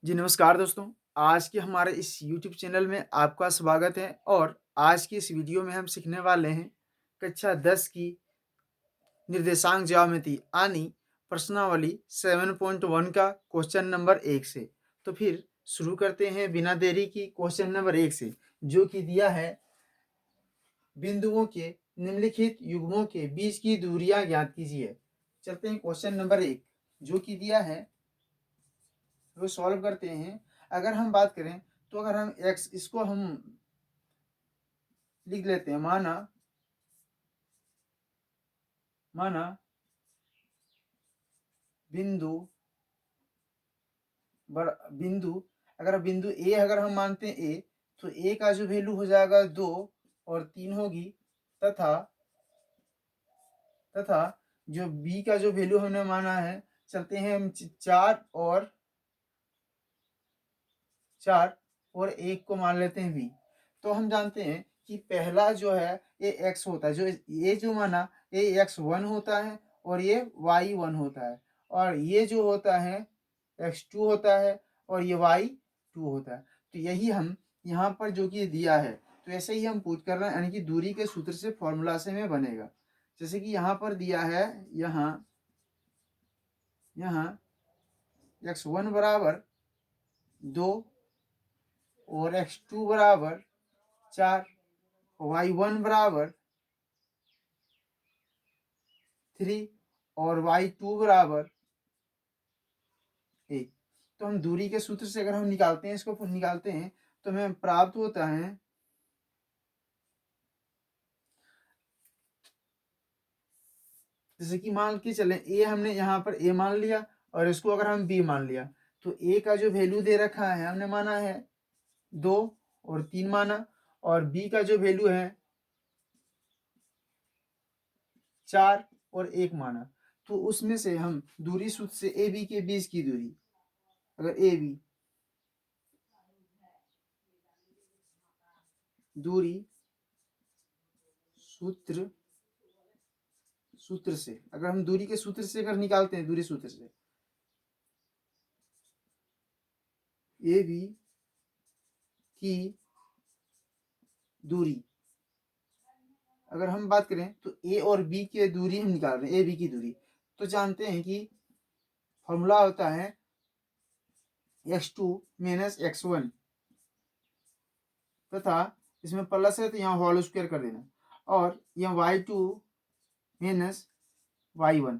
जी नमस्कार दोस्तों। आज के हमारे इस यूट्यूब चैनल में आपका स्वागत है और आज की इस वीडियो में हम सीखने वाले हैं कक्षा 10 की निर्देशांक ज्यामिति यानी प्रश्नावली 7.1 का क्वेश्चन नंबर 1 से। तो फिर शुरू करते हैं बिना देरी की क्वेश्चन नंबर 1 से, जो कि दिया है बिंदुओं के निम्नलिखित युग्मों के बीच की दूरियां ज्ञात कीजिए। चलते हैं क्वेश्चन नंबर 1 जो कि दिया है, वो सॉल्व करते हैं। अगर हम बात करें तो अगर हम x इसको हम लिख लेते हैं, माना माना बिंदु बिंदु, अगर बिंदु ए अगर हम मानते हैं ए, तो ए का जो वैल्यू हो जाएगा 2 और 3 होगी, तथा तथा जो बी का जो वैल्यू हमने माना है, चलते हैं हम 4 और 1 को मान लेते हैं बी। तो हम जानते हैं कि पहला जो है ये एक्स होता है, जो ये जो माना ये x1 होता है और ये y1 होता है, और ये जो होता है x2 होता है और ये y2 होता है। तो यही हम यहाँ पर जो कि दिया है, तो ऐसे ही हम पूछ कर रहे हैं, यानी कि दूरी के सूत्र से फॉर्मूला से में बनेगा। जैसे कि यहाँ पर दिया है, यहाँ यहाँ x1 बराबर 2 और x2 बराबर 4, y1 बराबर 3 और y2 बराबर 1। तो हम दूरी के सूत्र से अगर हम निकालते हैं, इसको निकालते हैं, तो हमें प्राप्त होता है, जैसे कि मान के चलें ए हमने यहाँ पर ए मान लिया और इसको अगर हम बी मान लिया, तो ए का जो वैल्यू दे रखा है हमने माना है 2 और 3 माना, और बी का जो वैल्यू है 4 और 1 माना। तो उसमें से हम दूरी सूत्र से ए बी के बीच की दूरी, अगर ए बी दूरी सूत्र से अगर हम दूरी के सूत्र से अगर निकालते हैं, दूरी सूत्र से ए बी की दूरी अगर हम बात करें, तो ए और बी की दूरी हम निकाल रहे हैं, ए बी की दूरी। तो जानते हैं कि फॉर्मूला होता है x2 माइनस x1, तथा इसमें प्लस है तो यहाँ होल स्क्वायर कर देना, और यह y2 माइनस y1,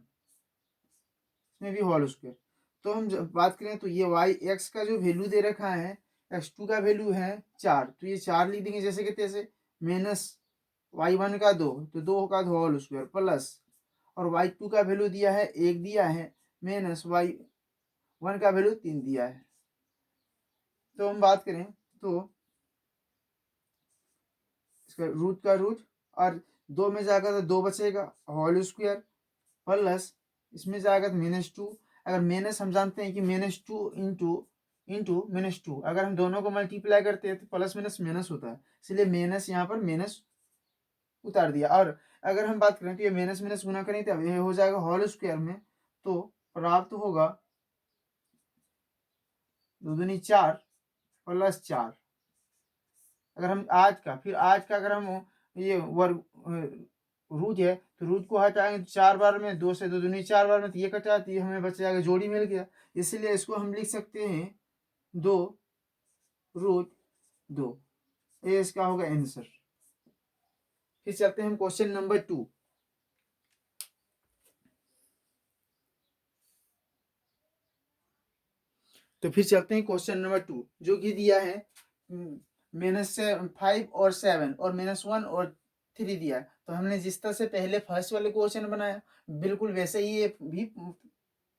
इसमें भी होल स्क्वायर। तो हम जब बात करें तो ये x का जो वैल्यू दे रखा है, x2 का वैल्यू है 4, तो ये 4 लिख देंगे जैसे कि तैसे, माइनस y1 का 2, तो 2 का होल स्क्वायर प्लस, और y2 का वैल्यू दिया है 1 दिया है, माइनस y1 का वैल्यू 3 दिया है। तो हम बात करें तो इसका रूट का रूट, और 2 में जाएगा तो 2 बचेगा, होल स्क्वायर प्लस इसमें जाएगा तो -2। अगर माइनस हम जानते हैं कि -2 इंटू -2, अगर हम दोनों को मल्टीप्लाई करते हैं तो प्लस माइनस माइनस होता है, इसलिए माइनस यहाँ पर माइनस उतार दिया। और अगर हम बात करें तो ये माइनस माइनस गुना करें तो ये हो जाएगा होल स्क्वायर में, तो प्राप्त होगा 2 दूनी 4 प्लस 4। अगर हम आज का अगर हम ये वर्ग रूट है, तो रूट को हटाएंगे तो 4 बार में, 2 से 2 दूनी 4 बार में, तो ये कटा, तो ये हमें बच जाएगा, जोड़ी मिल गया। इसलिए इसको हम लिख सकते हैं 2√2, ये इसका होगा आंसर। फिर चलते हैं हम क्वेश्चन नंबर 2। तो फिर चलते हैं क्वेश्चन नंबर 2, जो कि दिया है -5 और 7 और -1 और 3 दिया है। तो हमने जिस तरह से पहले फर्स्ट वाले क्वेश्चन बनाया, बिल्कुल वैसे ही ये भी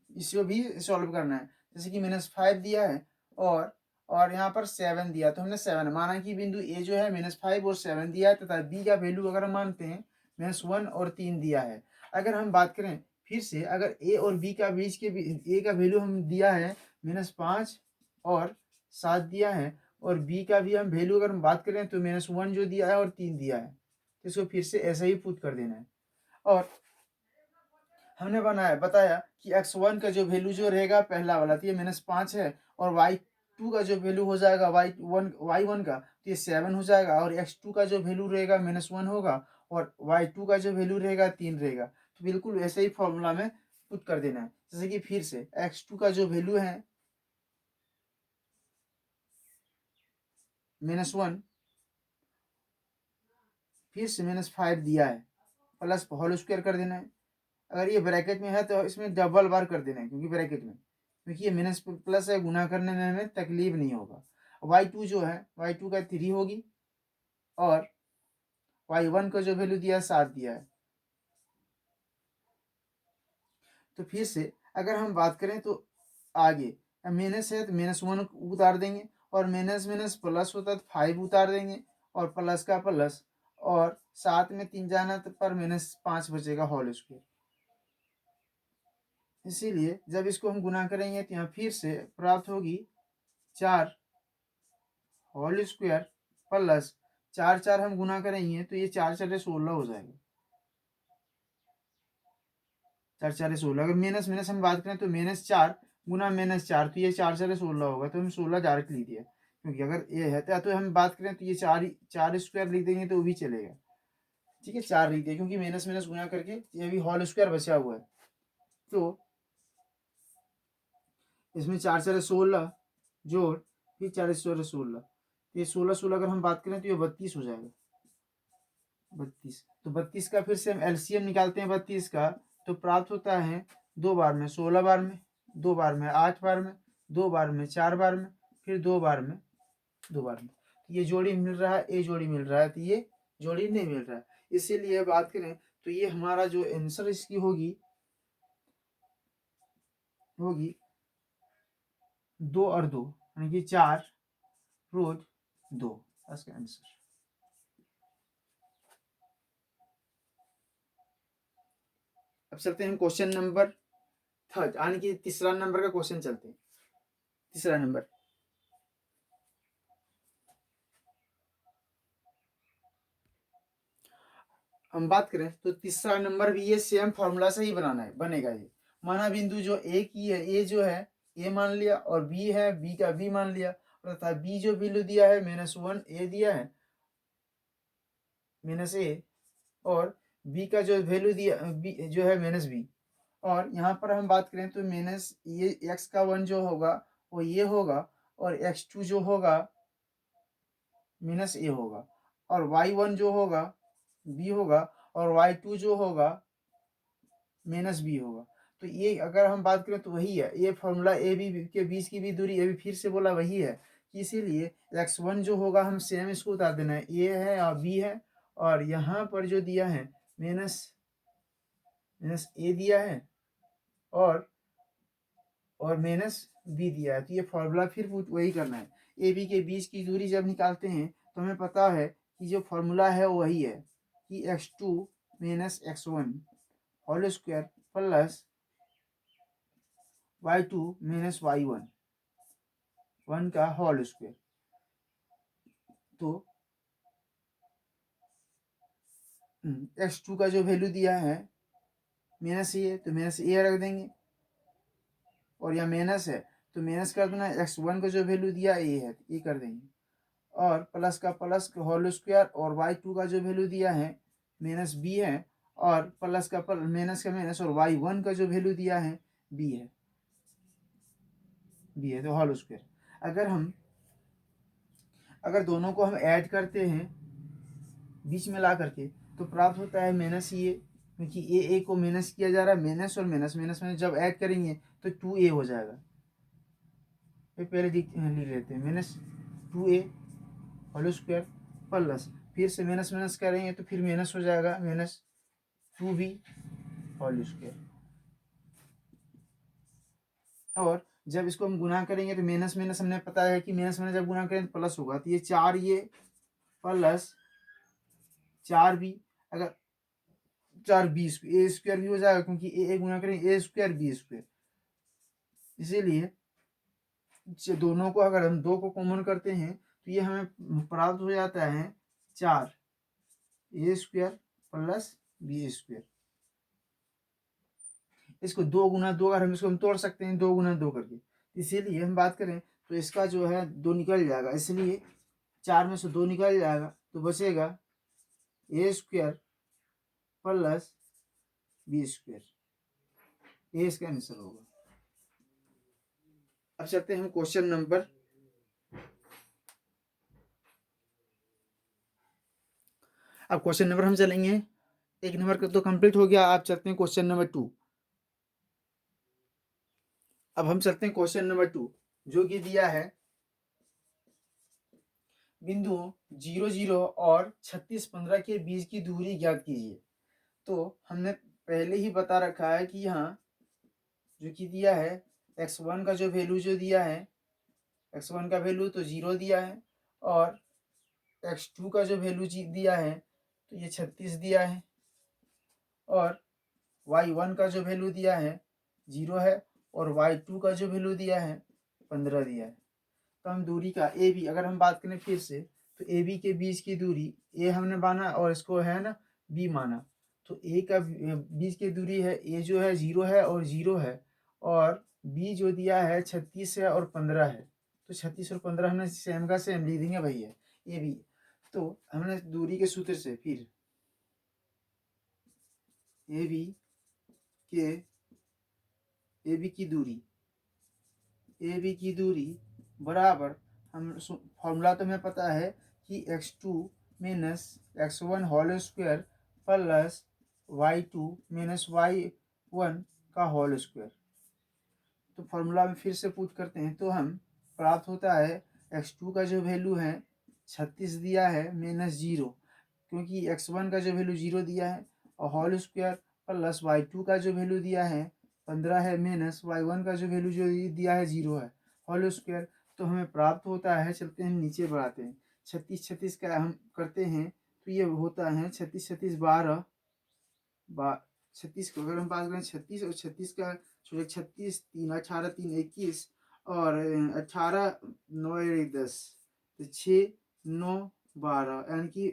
इसको भी सॉल्व करना है। जैसे कि -5 दिया है और यहाँ पर 7 दिया, तो हमने 7 माना कि बिंदु ए जो है -5 और 7 दिया है, तथा बी का वैल्यू अगर हम मानते हैं -1 और 3 दिया है। अगर हम बात करें फिर से, अगर ए और बी का बीच के ए का वैल्यू हम दिया है -5 और 7 दिया है, और बी का भी हम वैल्यू अगर हम बात करें तो -1 जो दिया है और 3 दिया है, तो इसको फिर से ऐसा ही पुट कर देना है। और हमने बताया कि x1 का जो वैल्यू जो रहेगा पहला वाला, तो ये -5 है, और x2 का जो वैल्यू हो जाएगा y1 का, तो ये 7 हो जाएगा, और x2 का जो वैल्यू रहेगा -1 होगा, और y2 का जो वैल्यू रहेगा 3 रहेगा। तो बिल्कुल वैसे ही फॉर्मूला में पुट कर देना है। जैसे कि फिर से x2 का जो वैल्यू है -1, फिर से -5 दिया है, प्लस होल स्क्वायर कर देना है। अगर ये ब्रैकेट में है तो इसमें डबल बार कर देना है, क्योंकि ब्रैकेट में, क्योंकि ये माइनस प्लस है, गुना करने में हमें तकलीफ नहीं होगा। y2 जो है, y2 का 3 होगी, और y1 का जो वैल्यू दिया है 7 दिया है। तो फिर से अगर हम बात करें तो आगे माइनस है तो -1 उतार देंगे, और माइनस माइनस प्लस होता है तो 5 उतार देंगे, और प्लस का प्लस, और 7 में 3 जाना तो पर -5 बचेगा होल स्क्वायर। इसीलिए जब इसको हम गुना करेंगे तो यहाँ फिर से प्राप्त होगी 4 होल स्क्वायर प्लस 4 हम गुना करेंगे तो ये 4 16 हो जाएगा। 4 16, अगर माइनस माइनस हम बात करें तो -4 गुना -4, तो ये 4 16 होगा, तो हम 16 डायरेक्ट लिख दिया, क्योंकि अगर ये है तो हम बात करें तो ये 4 स्क्वायर लिख देंगे तो वो भी चलेगा। ठीक है, 4 लिख दिया, क्योंकि माइनस माइनस गुना करके ये भी होल स्क्वायर बचा हुआ है। तो इसमें 4 4 16 जोड़, फिर 4 4 16, ये 16 16 अगर हम बात करें तो ये 32 हो जाएगा। 32, तो 32 का फिर से हम एलसीएम निकालते हैं 32 का, तो प्राप्त होता है 2 बार में 16 बार में, 2 बार में 8 बार में, 2 बार में 4 बार में, फिर 2 बार में 2 बार में। ये जोड़ी मिल रहा है, ये जोड़ी मिल रहा है, तो ये जोड़ी नहीं मिल रहा है। इसीलिए बात करें तो ये हमारा जो आंसर इसकी होगी 2 और 2, यानी कि 4 रोज 2, इसका आंसर। अब चलते हैं क्वेश्चन नंबर 3, यानी कि तीसरा नंबर का क्वेश्चन चलते हैं। तीसरा नंबर, हम बात करें तो तीसरा नंबर भी ये सेम फॉर्मूला से ही बनाना है, बनेगा। ये माना बिंदु जो ए की है, ए जो है ए मान लिया, और बी है बी का बी मान लिया, तथा बी जो वैल्यू दिया है -1 ए दिया है -a, और बी का जो वैल्यू दिया बी जो है -b, और यहाँ पर हम बात करें तो माइनस ये x का 1 जो होगा वो ये होगा, और x2 जो होगा -a होगा, और y1 जो होगा b होगा, और y2 जो होगा -b होगा। तो ये अगर हम बात करें तो वही है, ये फॉर्मूला ए बी के बीच की भी दूरी, ये भी फिर से बोला वही है, कि इसीलिए x1 जो होगा हम सेम इसको उतार देना है, ए है और बी है, और यहाँ पर जो दिया है माइनस ए दिया है, और -b दिया है, तो ये फॉर्मूला फिर वही करना है। ए बी के बीच की दूरी जब निकालते हैं तो हमें पता है कि जो फॉर्मूला है वही है, कि x2 - x1 whole square plus y2 - y1 1 का होल स्क्वायर। तो x2 का जो वैल्यू दिया है -a, तो -a रख देंगे, और यहाँ माइनस है तो माइनस कर देना, x1 का जो वैल्यू दिया ये है, ये कर देंगे, और प्लस का प्लस होल स्क्वायर, और y2 का जो वैल्यू दिया है -b है, और प्लस का माइनस का माइनस, और y1 का जो वैल्यू दिया है b है, तो होल स्क्वायर। अगर दोनों को हम ऐड करते हैं बीच में ला करके, तो प्राप्त होता है -a, क्योंकि ए को माइनस किया जा रहा है, माइनस और माइनस माइनस में जब ऐड करेंगे तो 2a हो जाएगा। पहले लिख लेते हैं -2a होल स्क्वायर प्लस, फिर से माइनस माइनस करेंगे तो फिर माइनस हो जाएगा -2b होल स्क्वायर, और जब इसको हम गुना करेंगे तो माइनस माइनस हमने पता है कि माइनस माइनस जब गुना करें तो प्लस होगा, तो ये 4 ये प्लस 4b, अगर 4b ए स्क्वायर भी हो जाएगा, क्योंकि ए गुना करें ए स्क्वायर बी स्क्वायर। इसीलिए दोनों को अगर हम 2 को कॉमन करते हैं तो ये हमें प्राप्त हो जाता है 4 ए स्क्वायर प्लस बी स्क्वायर। इसको 2 गुना 2 अगर हम इसको हम तोड़ सकते हैं 2 गुना 2 करके, इसीलिए हम बात करें तो इसका जो है 2 निकल जाएगा, इसलिए 4 में से 2 निकल जाएगा तो बचेगा ए स्क्वायर प्लस बी स्क्वायर, ये इसका आंसर होगा। अब चलते हैं हम क्वेश्चन नंबर, अब क्वेश्चन नंबर हम चलेंगे, 1 नंबर का तो कंप्लीट हो गया। आप चलते हैं क्वेश्चन नंबर 2। अब हम चलते हैं क्वेश्चन नंबर 2 जो कि दिया है बिंदु 0 0 और 36 15 के बीच की दूरी ज्ञात कीजिए। तो हमने पहले ही बता रखा है कि यहाँ जो कि दिया है x1 का जो वैल्यू जो दिया है, x1 का वैल्यू तो 0 दिया है, और x2 का जो वैल्यू दिया है तो ये 36 दिया है, और y1 का जो वैल्यू दिया है 0 है, और y2 का जो वैल्यू दिया है 15 दिया है। तो हम दूरी का ए बी अगर हम बात करें फिर से, तो ए बी के बीच की दूरी ए हमने माना और इसको है ना बी माना, तो ए का बीच की दूरी है ए जो है 0 है और 0 है, और बी जो दिया है 36 है और 15 है। तो 36 और 15 हमने सेम का सेम लिख देंगे भैया ए बी। तो हमने दूरी के सूत्र से फिर ए बी की दूरी बराबर, हम फॉर्मूला तो हमें पता है कि x2 minus x1 whole square plus y2 minus y1 का होल स्क्वायर। तो फॉर्मूला में फिर से पुट करते हैं तो हम प्राप्त होता है x2 का जो वैल्यू है 36 दिया है माइनस 0, क्योंकि x1 का जो वैल्यू 0 दिया है, और होल स्क्वायर प्लस y2 का जो वैल्यू दिया है 15 है, माइनस y1 का जो वैल्यू जो दिया है 0 है, होल स्क्वायर। तो हमें प्राप्त होता है, चलते हैं नीचे बढ़ाते हैं, 36 36 का हम करते हैं तो ये होता है 36 36 12 36 को अगर हम बात करें 36 और 36 का 36 3 18 3 21 और 18 9 1 10, तो 6 9 12 यानी कि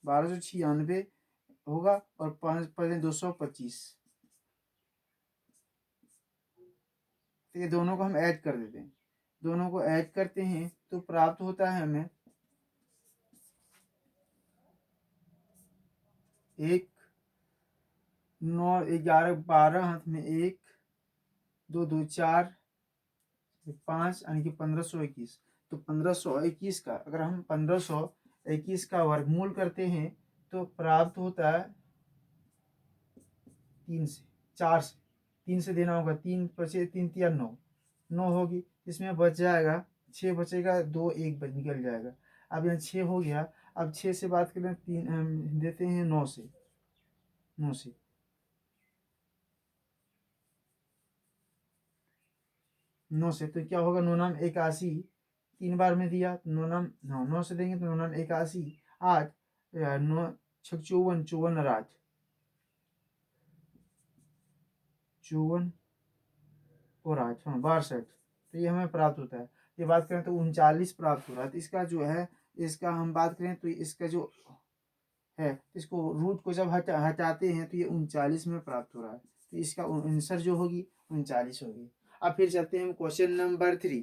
1296 होगा, और 5 पहले 225। तो ये दोनों को हम ऐड कर देते हैं, दोनों को ऐड करते हैं तो प्राप्त होता है हमें 1 9 11 12 हाथ में 1 2 2 4 5 यानी कि 1521। तो 1521 का अगर हम 1521 का वर्गमूल करते हैं तो प्राप्त होता है 3 से 4 से 3 से देना होगा, 3 बचे 3 3 9 9 होगी, इसमें बच जाएगा 6 बचेगा, 2 1 बच निकल जाएगा। अब यहाँ 6 हो गया, अब 6 से बात करें 3 देते हैं 9 से 9 से 9 से तो क्या होगा, 9 नाम 81, 3 बार में दिया तो 9 नाम 9 से देंगे तो 9 नाम 81 8 9 6 54 54 और 8 54 और 8 हाँ 62। तो ये हमें प्राप्त होता है। ये बात करें तो 39 प्राप्त हो रहा है। तो इसका जो है, इसका हम बात करें तो इसका जो है, इसको रूट को जब हटाते हैं तो ये 39 में प्राप्त हो रहा है। तो इसका आंसर जो होगी 39 होगी। अब फिर चलते हैं हम क्वेश्चन नंबर 3।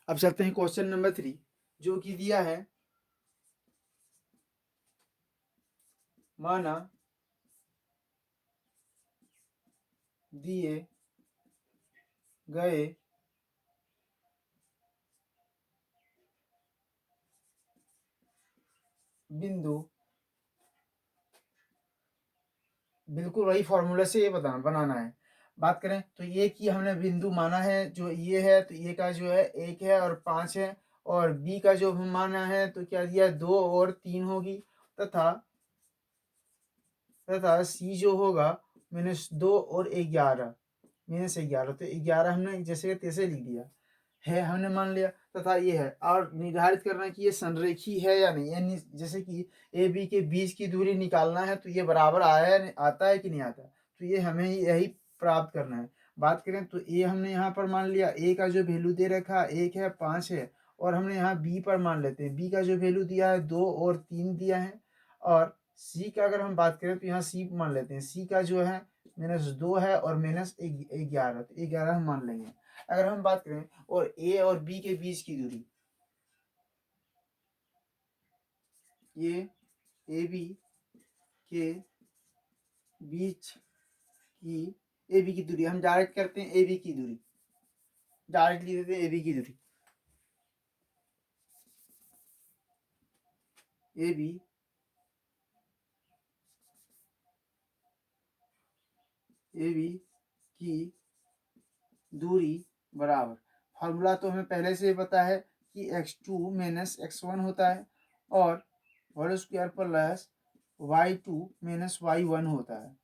अब चलते हैं क्वेश्चन नंबर 3 जो कि दिया है, माना दिए गए बिंदु, बिल्कुल वही फॉर्मूला से ये बनाना है। बात करें तो ये कि हमने बिंदु माना है जो ये है, तो ये का जो है 1 है और 5 है, और बी का जो हम माना है तो क्या दिया 2 और 3 होगी, तथा सी जो होगा -2 और 11 -11। तो 11 हमने जैसे तैसे लिख दिया है, हमने मान लिया, तथा ये है, और निर्धारित करना है कि ये संरेखी है या नहीं, यानी जैसे कि ए बी के बीच की दूरी निकालना है तो ये बराबर आता है कि नहीं आता, तो ये हमें यही प्राप्त करना है। बात करें तो ए हमने यहाँ पर मान लिया, ए का जो वैल्यू दे रखा 1 है 5 है, और हमने यहाँ बी पर मान लेते हैं, बी का जो वैल्यू दिया है 2 और 3 दिया है, और सी का अगर हम बात करें तो यहाँ सी मान लेते हैं, सी का जो है -2 है और -11, तो 11 हम मान लेंगे। अगर हम बात करें और ए और बी के बीच की दूरी, ये ए बी के बीच की ए बी की दूरी हम डायरेक्ट करते हैं, ए बी की दूरी डायरेक्ट लिख देते हैं, ए बी की दूरी ए बी की दूरी बराबर, फार्मूला तो हमें पहले से पता है कि x2 - x1 होता है और whole square plus y2 - y1 होता है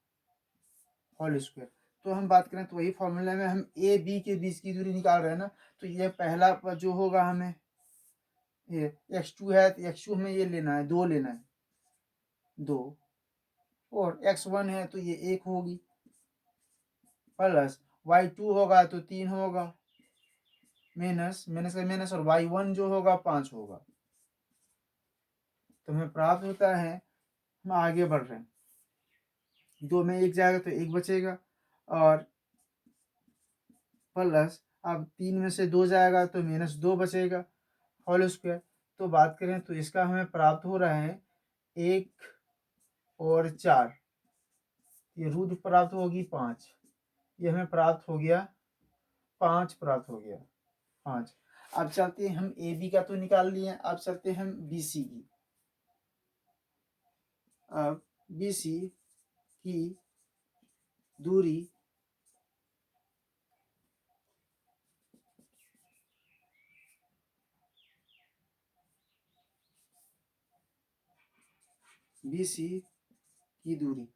होल स्क्वायर। तो हम बात करें तो वही फॉर्मूला में हम ए बी के बीच की दूरी निकाल रहे हैं ना, तो ये पहला जो होगा हमें ये x2 है तो x2 हमें ये लेना है 2 लेना है 2, और x1 है तो ये 1 होगी प्लस y2 होगा तो 3 होगा माइनस माइनस का माइनस और y1 जो होगा 5 होगा। तो हमें प्राप्त होता है, हम आगे बढ़ रहे हैं, 2 में 1 जाएगा तो 1 बचेगा और प्लस अब 3 में से 2 जाएगा तो -2 बचेगा होल स्क्वायर। तो बात करें तो इसका हमें प्राप्त हो रहा है 1 और 4, ये रूट प्राप्त होगी 5, ये हमें प्राप्त हो गया 5 प्राप्त हो गया 5। अब चलते हैं, हम ए बी का तो निकाल लिए, अब चलते हैं हम बी सी की। अब बी सी की दूरी बी सी की दूरी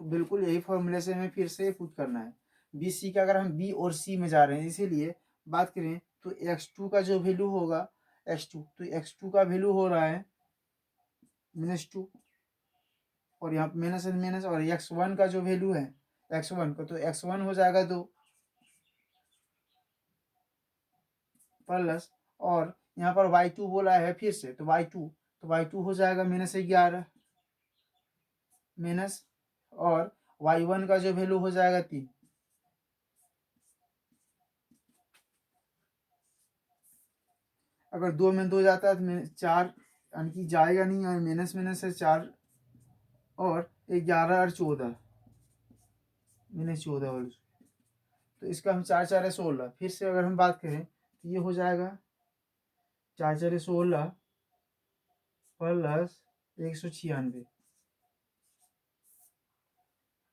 बिल्कुल यही फॉर्मूले से हमें फिर से पुट करना है। बी सी का अगर हम बी और सी में जा रहे हैं, इसीलिए बात करें तो x2 का जो वैल्यू होगा x2, तो x2 का वैल्यू हो रहा है -2 और यहाँ पे माइनस माइनस, और x1 का जो वैल्यू है x1 का, तो x1 हो जाएगा 2 प्लस, और यहाँ पर y2 बोला है फिर से, तो y2 हो जाएगा -11 माइनस, और y1 का जो वैल्यू हो जाएगा 3। अगर 2 में 2 जाता है तो 4, यानी कि जाएगा नहीं, और माइनस माइनस है 4 और 11 और 14 -14 और, तो इसका हम 4 4 है 16। फिर से अगर हम बात करें तो ये हो जाएगा 4 4 16 प्लस 196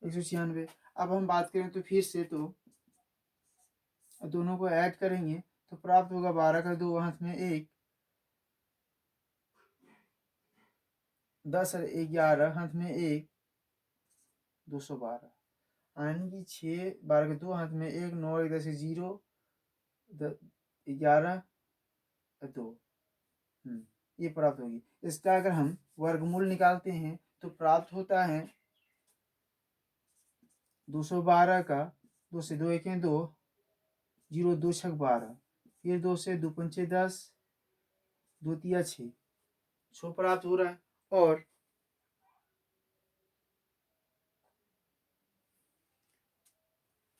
196। अब हम बात करें तो फिर से तो दोनों को ऐड करेंगे तो प्राप्त होगा 12 का 2 हाथ में 1, 10 और 11 हाथ में 1, 212, यानी कि 6 12 के 2 हाथ में 1, 9 1 10 0, 11 2, ये प्राप्त होगी। इसका अगर हम वर्गमूल निकालते हैं तो प्राप्त होता है 212 का 2 से 2 1 2, 0 2 6 12, फिर 2 से 2 पंचे 10, 2 तिया 6 प्राप्त हो रहा है। और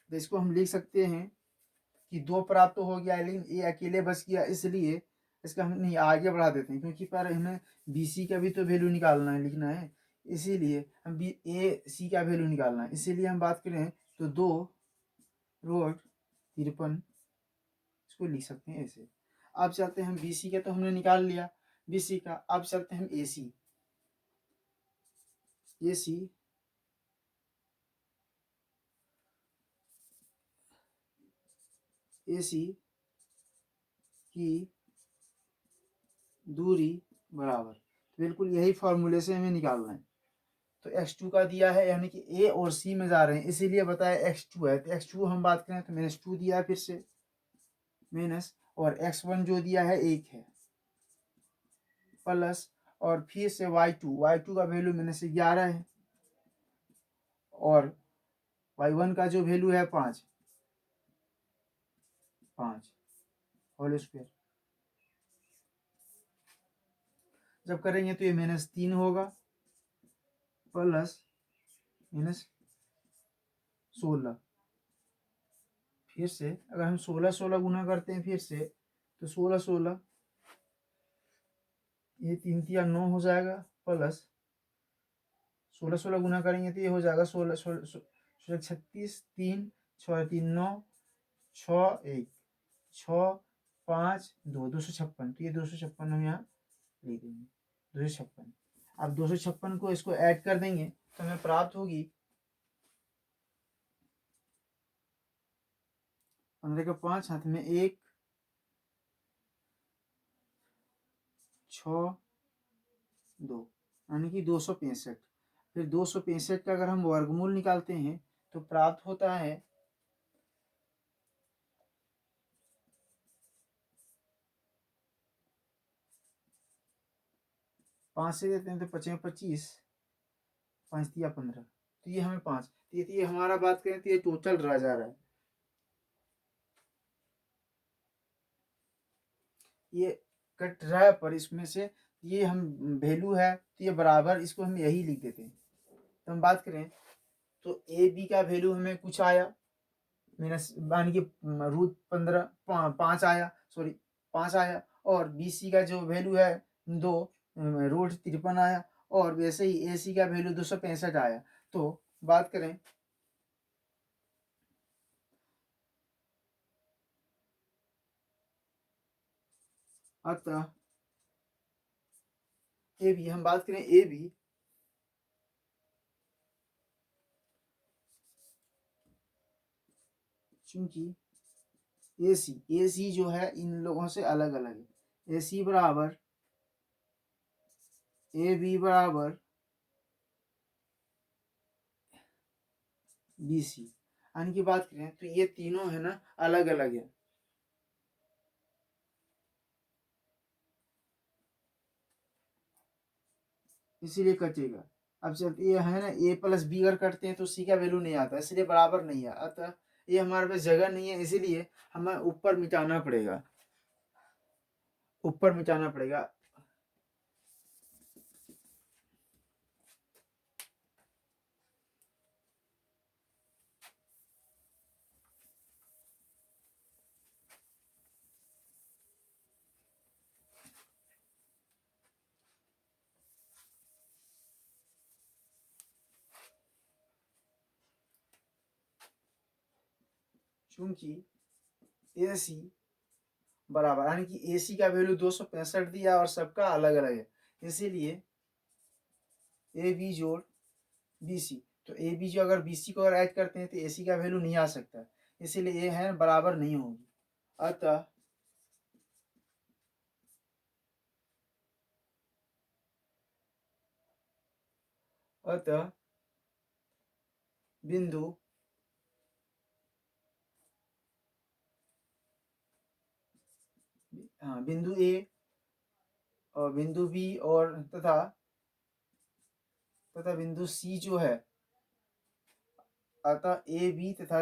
तो इसको हम लिख सकते हैं कि 2 प्राप्त हो गया, लेकिन ये अकेले बच गया, इसलिए इसका हम नहीं आगे बढ़ा देते हैं, क्योंकि पर हमें बी सी का भी तो वैल्यू निकालना है, लिखना है, इसीलिए हम बी ए सी का वैल्यू निकालना है। इसीलिए हम बात करें तो 2 रोट 53 इसको लिख सकते हैं ऐसे। अब चलते हैं हम बी सी का तो हमने निकाल लिया बी सी का, अब चलते हैं हम ए सी की दूरी बराबर, बिल्कुल यही फॉर्मूले से हमें निकालना है। तो x2 का दिया है, यानी कि ए और सी में जा रहे हैं, इसीलिए बताया x2 है, तो x2 हम बात करें तो -2 दिया है फिर से माइनस, और x1 जो दिया है 1 है प्लस, और फिर से y2 का वैल्यू -11 है, और y1 का जो वैल्यू है 5 होल स्क्वायर। जब करेंगे तो ये -3 होगा प्लस -16। फिर से अगर हम 16 गुना करते हैं फिर से, तो 16 ये 3 तिया 9 हो जाएगा प्लस 16 गुना करेंगे तो ये हो जाएगा 36, 3 6 3 9 6 1 6 5 2 256। तो ये 256 हम यहाँ लिख देंगे 256। अब 256 को इसको ऐड कर देंगे तो हमें प्राप्त होगी 15 का 5 हाथ में 1 6 2 यानी कि 265। फिर 265 का अगर हम वर्गमूल निकालते हैं तो प्राप्त होता है 5 से देते हैं तो 5 25 5 तिया 15। तो ये हमें 5, तो ये हमारा बात करें तो ये टोटल रह जा रहा है, ये कट रहा है पर इसमें से ये हम वैल्यू है तो ये बराबर, इसको हम यही लिख देते हैं। तो हम बात करें तो ए बी का वैल्यू हमें कुछ आया माइनस यानी कि √15 5 आया, सॉरी 5 आया, और बी सी का जो वैल्यू है 2 √53 आया, और वैसे ही ए सी का वैल्यू 265 आया। तो बात करें अतः ए बी, हम बात करें ए बी, चूंकि ए सी जो है इन लोगों से अलग अलग है, ए सी बराबर ए बी बराबर बी सी, यानी कि बात करें तो ये तीनों है ना अलग अलग है। इसीलिए कटेगा। अब चलते ये है ना ए प्लस बी अगर करते हैं तो सी का वैल्यू नहीं आता, इसलिए बराबर नहीं है। अतः ये हमारे पास जगह नहीं है, इसीलिए हमें ऊपर मिटाना पड़ेगा, ऊपर मिटाना पड़ेगा। चूंकि ए सी बराबर, यानी कि ए सी का वैल्यू 265 दिया और सबका अलग अलग है, इसीलिए ए बी जोड़ बी सी, तो ए बी जो अगर बी सी को अगर ऐड करते हैं तो ए सी का वैल्यू नहीं आ सकता, इसीलिए ये है बराबर नहीं होगी। अतः अतः बिंदु बिंदु ए और बिंदु बी और तथा बिंदु सी जो है, अतः ए बी तथा